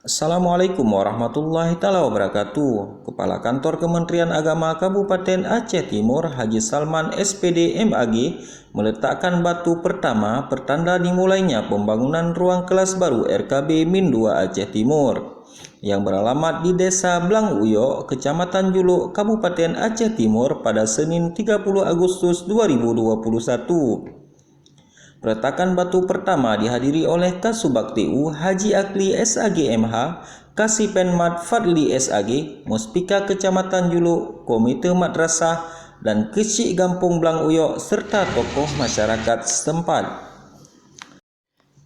Assalamualaikum warahmatullahi wabarakatuh. Kepala Kantor Kementerian Agama Kabupaten Aceh Timur, Haji Salman SPD MAG, meletakkan batu pertama pertanda dimulainya pembangunan ruang kelas baru RKB Min 2 Aceh Timur yang beralamat di Desa Blang Uyo, Kecamatan Juluk, Kabupaten Aceh Timur pada Senin 30 Agustus 2021. Peletakan batu pertama dihadiri oleh Kasubag TU Haji Akli SAG MH, Kasipenmat Fadli SAG, Muspika Kecamatan Juluk, Komite Madrasah, dan Kecik Gampung Blang Uyok, serta tokoh masyarakat setempat.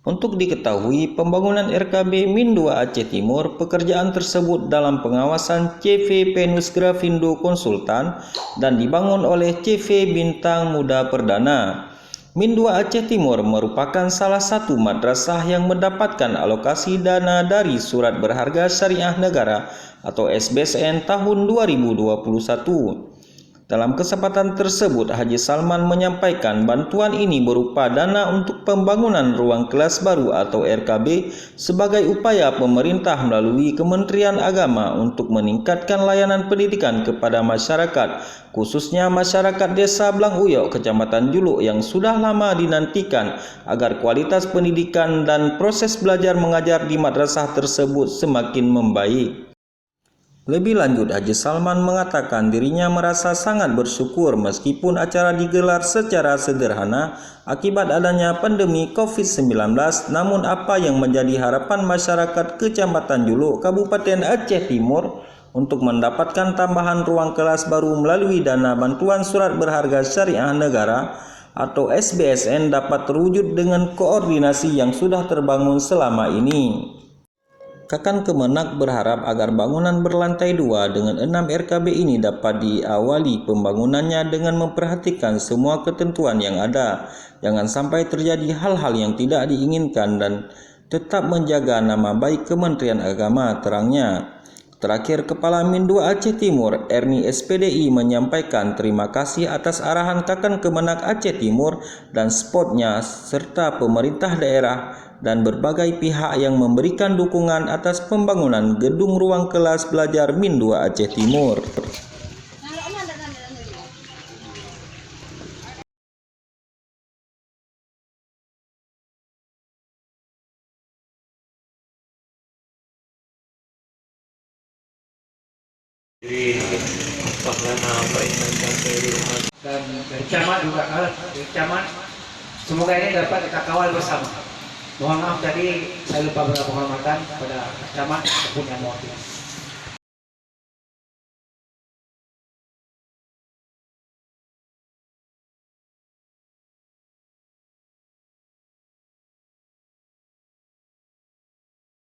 Untuk diketahui, pembangunan RKB Min 2 Aceh Timur, pekerjaan tersebut dalam pengawasan CV Penus Grafindo Konsultan dan dibangun oleh CV Bintang Muda Perdana. Min 2 Aceh Timur merupakan salah satu madrasah yang mendapatkan alokasi dana dari Surat Berharga Syariah Negara atau SBSN tahun 2021. Dalam kesempatan tersebut, Haji Salman menyampaikan bantuan ini berupa dana untuk pembangunan ruang kelas baru atau RKB sebagai upaya pemerintah melalui Kementerian Agama untuk meningkatkan layanan pendidikan kepada masyarakat, khususnya masyarakat Desa Blang Uyok, Kecamatan Juluk yang sudah lama dinantikan agar kualitas pendidikan dan proses belajar mengajar di madrasah tersebut semakin membaik. Lebih lanjut, Haji Salman mengatakan dirinya merasa sangat bersyukur meskipun acara digelar secara sederhana akibat adanya pandemi COVID-19, namun apa yang menjadi harapan masyarakat Kecamatan Juluk, Kabupaten Aceh Timur untuk mendapatkan tambahan ruang kelas baru melalui dana bantuan Surat Berharga Syariah Negara atau SBSN dapat terwujud dengan koordinasi yang sudah terbangun selama ini. Kakan Kemenak berharap agar bangunan berlantai 2 dengan 6 RKB ini dapat diawali pembangunannya dengan memperhatikan semua ketentuan yang ada. Jangan sampai terjadi hal-hal yang tidak diinginkan dan tetap menjaga nama baik Kementerian Agama, terangnya. Terakhir, Kepala Min 2 Aceh Timur, Erni SPDI, menyampaikan terima kasih atas arahan Kakan Kemenak Aceh Timur dan spotnya serta pemerintah daerah dan berbagai pihak yang memberikan dukungan atas pembangunan gedung ruang kelas belajar Min 2 Aceh Timur. Dan dari camat juga dari camat, semoga ini dapat kita kawal bersama. Mohon maaf tadi saya lupa berpenghormatan kepada camat ataupun yang mewakili.